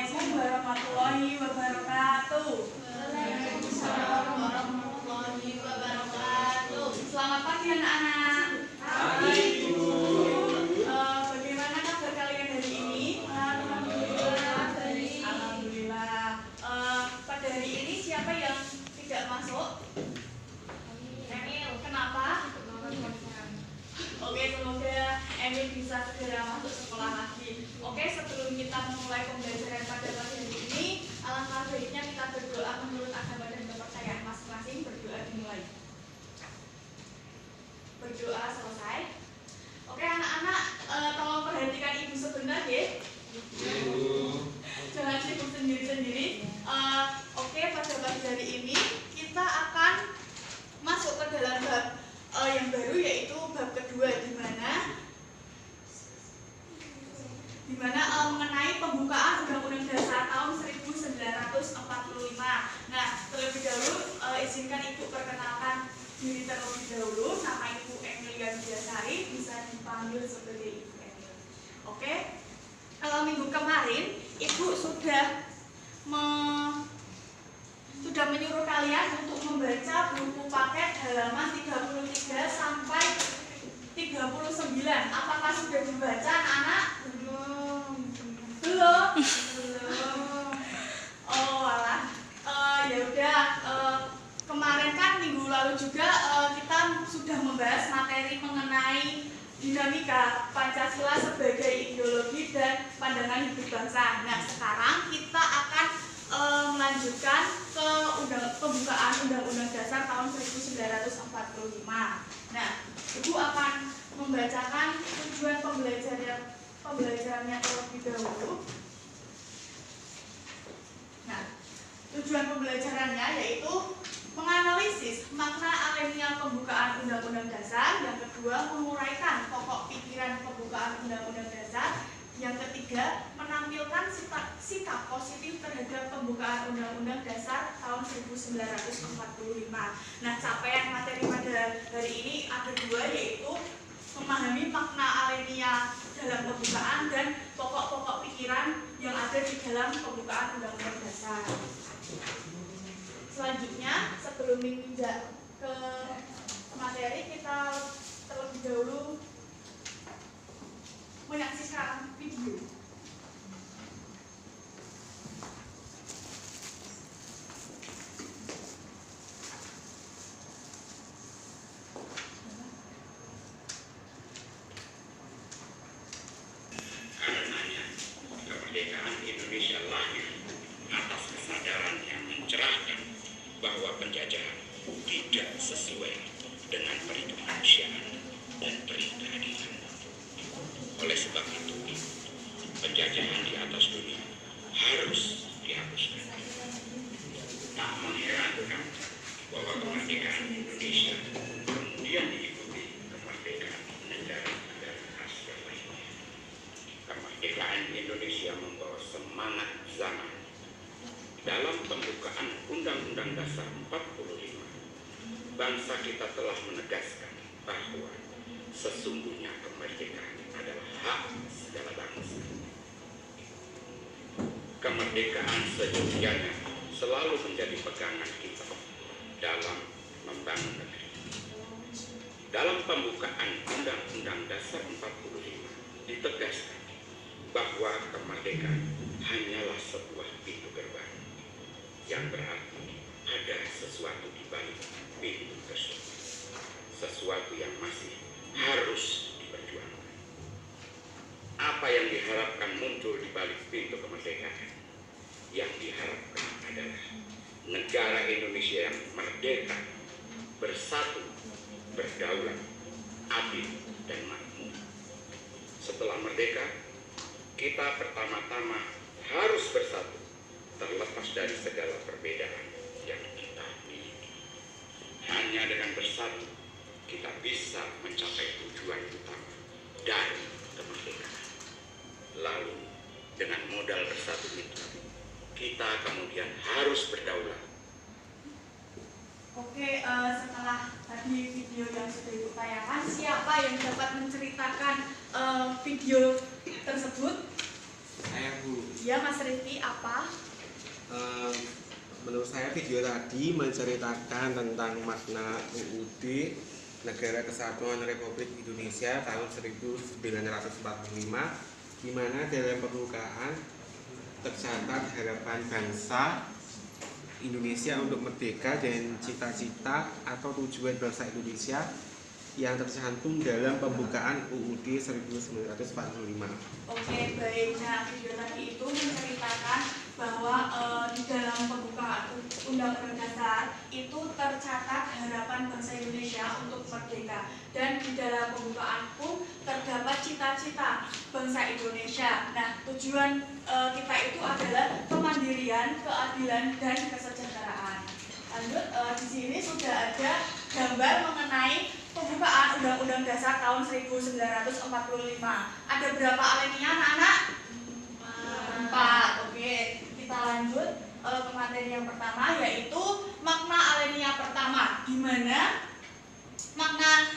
Assalamualaikum warahmatullahi wabarakatuh. Waalaikumsalam warahmatullahi wabarakatuh. Selamat pagi anak-anak. Pagi, Ibu. Bagaimana kabar kalian hari ini? Alhamdulillah. Alhamdulillah. Pada hari ini siapa yang tidak masuk? Emil. Kenapa? Oke, semoga Emil bisa segera masuk sekolah lagi. Oke, sebelum kita memulai pembelajaran pada pagi hari ini, alangkah baiknya kita berdoa menurut agama dan kepercayaan masing-masing. Berdoa dimulai. Berdoa selesai. Oke, anak-anak, tolong perhatikan ibu sebentar ya. Jangan sibuk sendiri-sendiri. Oke, pada pagi hari ini kita akan masuk ke dalam bab yang baru, yaitu bab kedua, di mana mengenai pembukaan Undang-Undang Dasar tahun 1945. Nah, terlebih dahulu izinkan Ibu perkenalkan diri terlebih dahulu. Nama Ibu Emilia Widyasari, bisa dipanggil sebagai Ibu Emil. Oke, minggu kemarin Ibu sudah menyuruh kalian untuk membaca buku paket halaman 33 sampai 39. Apakah sudah dibaca, anak-anak? Belum. Oh, alah. Ya udah. Kemarin kan minggu lalu juga kita sudah membahas materi mengenai dinamika Pancasila sebagai ideologi dan pandangan hidup bangsa. Nah, sekarang kita akan melanjutkan ke pembukaan Undang-Undang Dasar tahun 1945. Nah, Ibu akan membacakan tujuan pembelajarannya terlebih dahulu. Nah, tujuan pembelajarannya yaitu menganalisis makna alamiah pembukaan Undang-Undang Dasar. Yang kedua, menguraikan pokok pikiran pembukaan Undang-Undang Dasar. Yang ketiga, menampilkan sikap positif terhadap pembukaan Undang-Undang Dasar tahun 1945. Nah, capaian materi pada hari ini ada dua, yaitu memahami makna alamiah dalam pembukaan dan pokok-pokok pikiran yang ada di dalam pembukaan Undang-Undang Dasar. Selanjutnya, sebelum menginjak ke materi, kita terlebih dahulu menyaksikan video. Karenanya, kemerdekaan Indonesia lahir atas kesadaran yang mencerahkan bahwa penjajahan tidak sesuai dengan peri kemanusiaan dan peri keadilan. Oleh sebab itu, penjajahan di atas dunia harus dihapuskan. Tak mengherankan bahwa kemerdekaan Indonesia kemudian diikuti kemerdekaan negara-negara Asia lainnya. Kemerdekaan Indonesia membawa semangat zaman. Dalam pembukaan Undang-Undang Dasar 45, bangsa kita telah menegaskan bahwa sesungguhnya kemerdekaan adalah hak segala bangsa. Kemerdekaan sejatinya selalu menjadi pegangan kita dalam membangun negeri. Dalam pembukaan Undang-Undang Dasar 45 ditegaskan bahwa kemerdekaan hanyalah sebuah pintu gerbang, yang berarti ada sesuatu di balik pintu tersebut, sesuatu yang masih harus diperjuangkan. Apa yang diharapkan muncul di balik pintu kemerdekaan? Yang diharapkan adalah negara Indonesia yang merdeka, bersatu, berdaulat, adil, dan makmur. Setelah merdeka, kita pertama-tama harus bersatu, terlepas dari segala perbedaan yang kita miliki. Hanya dengan bersatu, kita bisa mencapai tujuan utama dari kemerdekaan. Lalu, dengan modal bersatu itu, kita kemudian harus berdaulat. Oke, setelah tadi video yang sudah Ibu tayangkan, siapa yang dapat menceritakan video tersebut? saya, Bu. Ya, Mas Rifki, apa? Menurut saya video tadi menceritakan tentang makna UUD Negara Kesatuan Republik Indonesia tahun 1945, di mana dalam pembukaan tercatat harapan bangsa Indonesia untuk merdeka dan cita-cita atau tujuan bangsa Indonesia yang tercantum dalam pembukaan UUD 1945. Oke, baik. Nah, video tadi itu menceritakan bahwa di dalam pembukaan Undang-Undang Dasar itu tercatat harapan bangsa Indonesia untuk merdeka, dan di dalam pembukaan pun terdapat cita-cita bangsa Indonesia. Nah, tujuan kita itu adalah kemandirian, keadilan, dan kesejahteraan. Lanjut, di sini sudah ada gambar mengenai pembukaan Undang-Undang Dasar tahun 1945. Ada berapa alinea, anak-anak? 4. Oke, kita lanjut ke materi yang pertama, yaitu makna alinea pertama, di mana makna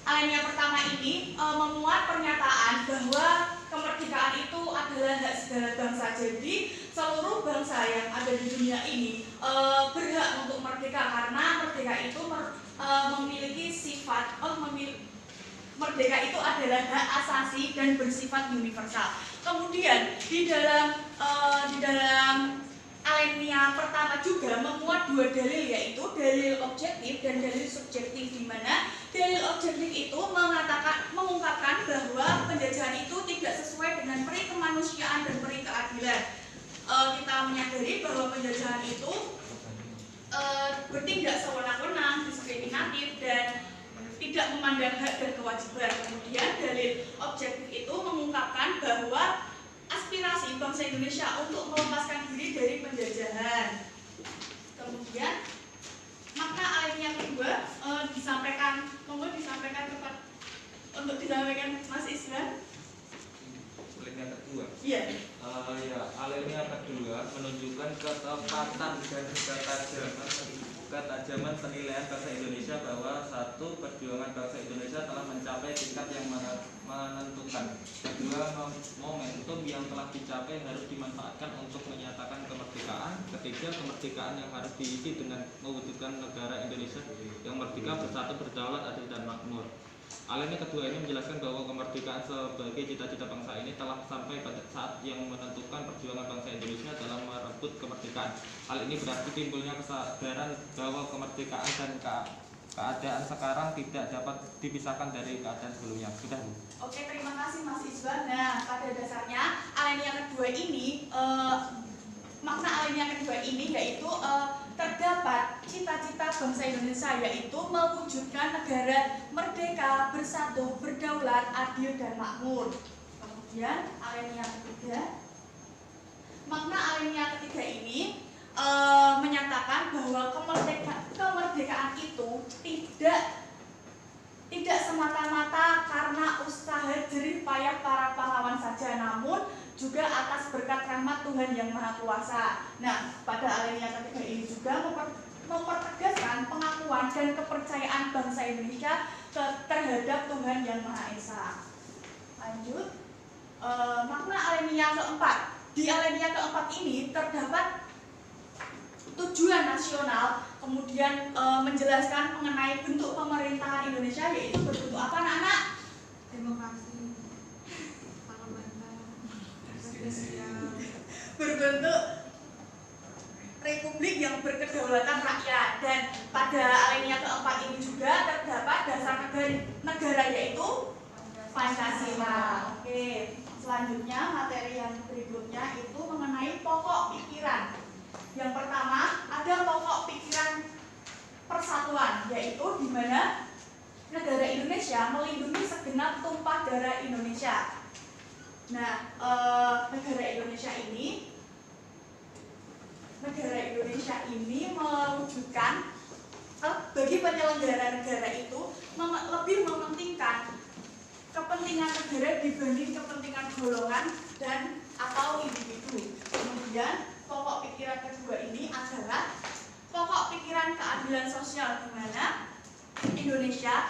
alinea pertama ini memuat pernyataan bahwa kemerdekaan itu adalah hak segala bangsa. Jadi seluruh bangsa yang ada di dunia ini berhak untuk merdeka, karena merdeka itu memiliki sifat merdeka itu adalah hak asasi dan bersifat universal. Kemudian di dalam alinea pertama juga memuat 2 dalil, yaitu dalil objektif dan dalil subjektif, di mana dalil objektif itu mengungkapkan bahwa penjajahan itu tidak sesuai dengan peri kemanusiaan dan peri keadilan. Kita menyadari bahwa penjajahan itu bertindak sewenang-wenang, diskriminatif, dan tidak memandang hak dan kewajiban. Kemudian dalil objektif itu mengungkapkan bahwa aspirasi bangsa Indonesia untuk melepaskan diri dari penjajahan. Kemudian makna alinea kedua disampaikan Mas Islan. Alinea kedua. Iya. Alinea kedua menunjukkan ketepatan dan ketajaman penilaian bangsa Indonesia bahwa satu, perjuangan bangsa Indonesia telah mencapai tingkat yang menentukan. Kedua, momentum yang telah dicapai harus dimanfaatkan untuk menyatakan kemerdekaan. Ketiga, kemerdekaan yang harus diisi dengan mewujudkan negara Indonesia yang merdeka, bersatu, berdaulat, adil, dan makmur. Alinea kedua ini menjelaskan bahwa kemerdekaan sebagai cita-cita bangsa ini telah sampai pada saat yang menentukan perjuangan bangsa Indonesia dalam merebut kemerdekaan. Hal ini berarti timbulnya kesadaran bahwa kemerdekaan dan keadaan sekarang tidak dapat dipisahkan dari keadaan sebelumnya. Sudah, Bu? Oke, terima kasih Mas Isban. Nah, pada dasarnya alinea kedua ini makna alinea kedua ini yaitu terdapat cita-cita bangsa Indonesia, yaitu mewujudkan negara merdeka, bersatu, berdaulat, adil, dan makmur. Kemudian alinea ketiga, makna alinea ketiga ini menyatakan bahwa kemerdekaan itu tidak semata-mata karena usaha jerih payah para pahlawan saja, namun juga atas berkat rahmat Tuhan yang Maha Kuasa. Nah, pada alinea ketiga ini juga mempertegaskan pengakuan dan kepercayaan bangsa Indonesia terhadap Tuhan yang Maha Esa. Lanjut, makna alinea keempat. Di alinea keempat ini terdapat tujuan nasional, kemudian menjelaskan mengenai bentuk pemerintahan Indonesia, yaitu berbentuk apa, anak-anak? Demokrasi, parlementer, presidensial, berbentuk republik yang berkedaulatan rakyat. Dan pada alinea keempat ini juga terdapat dasar negara, yaitu Pancasila. Oke, selanjutnya materi yang berikutnya itu mengenai pokok pikiran. Yang pertama ada pokok pikiran persatuan, yaitu di mana negara Indonesia melindungi segenap tumpah darah Indonesia. Nah, negara Indonesia ini mewujudkan bagi penyelenggara negara itu lebih mementingkan kepentingan negara dibanding kepentingan golongan dan atau individu. Kemudian pokok pikiran kedua ini adalah pokok pikiran keadilan sosial, di mana Indonesia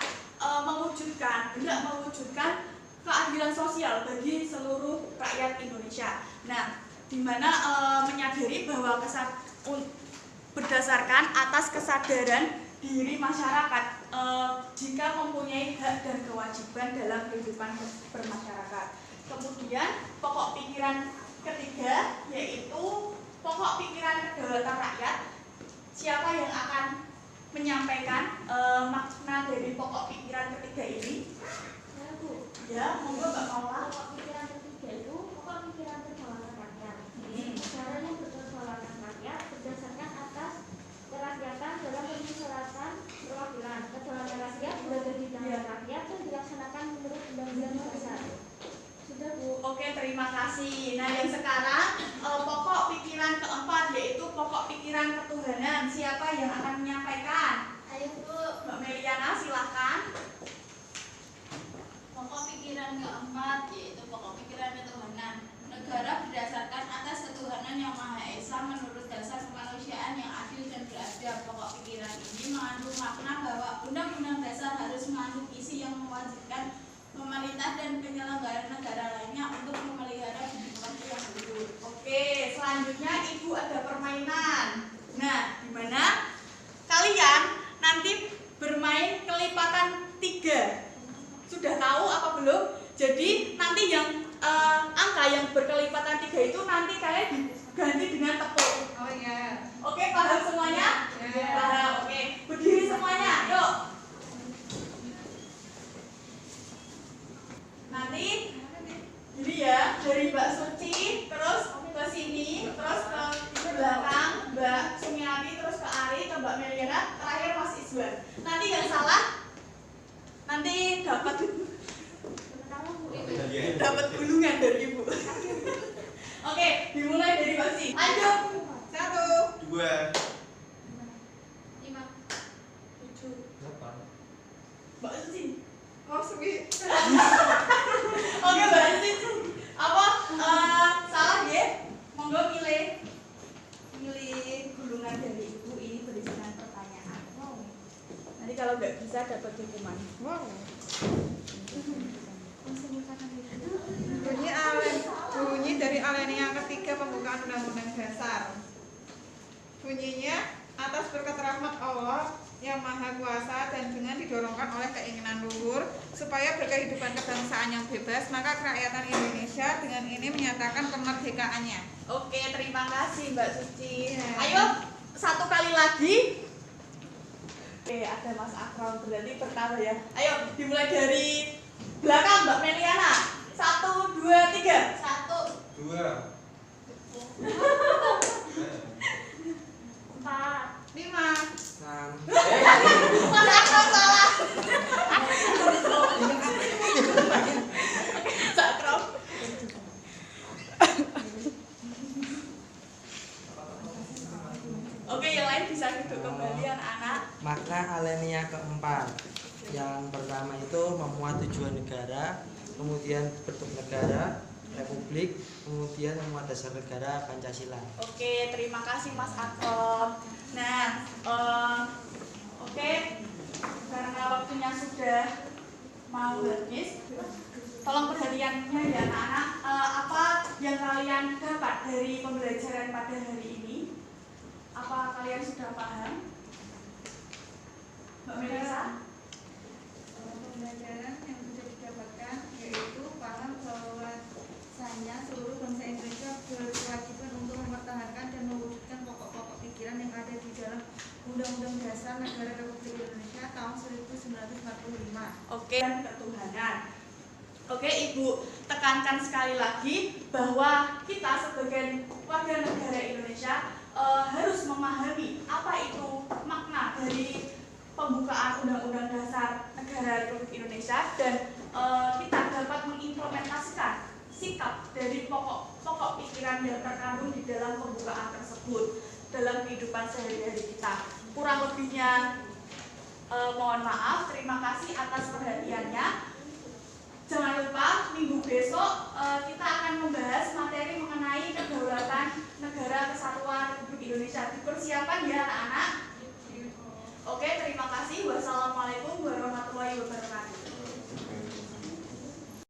hendak mewujudkan keadilan sosial bagi seluruh rakyat Indonesia. Nah, di mana menyadari bahwa berdasarkan atas kesadaran diri masyarakat jika mempunyai hak dan kewajiban dalam kehidupan bermasyarakat. Kemudian pokok pikiran ketiga yaitu pokok pikiran kedaulatan rakyat. Siapa yang akan menyampaikan makna dari pokok pikiran ketiga ini? Saya, Bu. Ya, monggo Mbak Paula. Pokok pikiran ketiga itu pokok pikiran kedaulatan rakyat. Negara yang berkedaulatan rakyat berdasarkan atas kerakyatan dalam permusyawaratan perwakilan. Kedaulatan rakyat berada di tangan rakyat dan dilaksanakan menurut undang-undang dasar. Sudah, Bu. Oke, terima kasih. Nah, yang sekarang pokok pikiran keempat yaitu pokok pikiran ketuhanan. Siapa yang akan menyampaikan? Ayo, Bu. Mbak Meliana, silahkan. Pokok pikiran keempat yaitu pokok pikiran ketuhanan. Negara berdasarkan atas ketuhanan yang Maha Esa menurut dasar kemanusiaan yang adil dan beradab. Pokok pikiran ini mengandung makna bahwa undang-undang dasar harus mengandung isi yang mewajibkan pemerintah dan penyelenggara negara lainnya untuk memelihara demokrasi yang luhur. Oke, selanjutnya Ibu ada permainan. Nah, di mana kalian nanti bermain kelipatan 3. Sudah tahu apa belum? Jadi nanti yang angka yang berkelipatan 3 itu nanti kalian diganti dengan tepuk. Oh iya. Oke, paham semuanya? Ya. Paham. Oke, berdiri semuanya. Yuk. Nanti jadi ya dari Mbak Suci terus ke sini terus ke belakang Mbak Sumiati terus ke Ari ke Mbak Meliana terakhir Mas Iswan. Nanti yang salah nanti dapat gulungan dari Ibu. Oke, dimulai dari Mbak Si. Lanjut. 1, 2, 5, 7. 8. Mbak Suci. Oh, sepi. Oke, Mbak Suci. Apa salah ya? Monggo milih gulungan dari Ibu ini berisikan pertanyaan. Wow. Nanti kalau nggak bisa dapat hukuman. Wow. Bunyi dari alinea ketiga pembukaan Undang-Undang Dasar. Bunyinya atas berkat rahmat Allah yang Maha Kuasa dan dengan didorongkan oleh keinginan luhur supaya berkehidupan kebangsaan yang bebas, maka kerakyatan Indonesia dengan ini menyatakan kemerdekaannya. Oke, terima kasih Mbak Suci. Ya. Ayo, satu kali lagi. Oke, ada Mas Akram berarti pertama ya. Ayo, dimulai dari belakang Mbak Meliana. 1, 2, 3. 1, 2. 4, 5. 6. Mas Akram salah. Mas Akram. Oke, yang lain bisa duduk kembali anak-anak. Makna alinea keempat. Yang pertama itu memuat tujuan negara, kemudian bentuk negara, republik, kemudian memuat dasar negara Pancasila. Oke, terima kasih Mas Akram. Nah, oke, karena waktunya sudah mau habis, tolong perhatiannya ya anak-anak. Apa yang kalian dapat dari pembelajaran pada hari ini? Apa kalian sudah paham? Mbak Melisa? Pembelajaran yang bisa didapatkan yaitu paham bahwasanya seluruh bangsa Indonesia berkewajiban untuk mempertahankan dan mewujudkan pokok-pokok pikiran yang ada di dalam Undang-Undang Dasar Negara Republik Indonesia tahun 1945. Oke, dan ketuhanan. Oke, Ibu tekankan sekali lagi bahwa kita sebagai warga negara Indonesia harus memahami apa itu makna dari pembukaan Undang-Undang Dasar Negara Republik Indonesia dan kita dapat mengimplementasikan sikap dari pokok pikiran yang terkandung di dalam pembukaan tersebut dalam kehidupan sehari-hari kita. Kurang lebihnya mohon maaf. Terima kasih atas perhatiannya. Jangan lupa minggu besok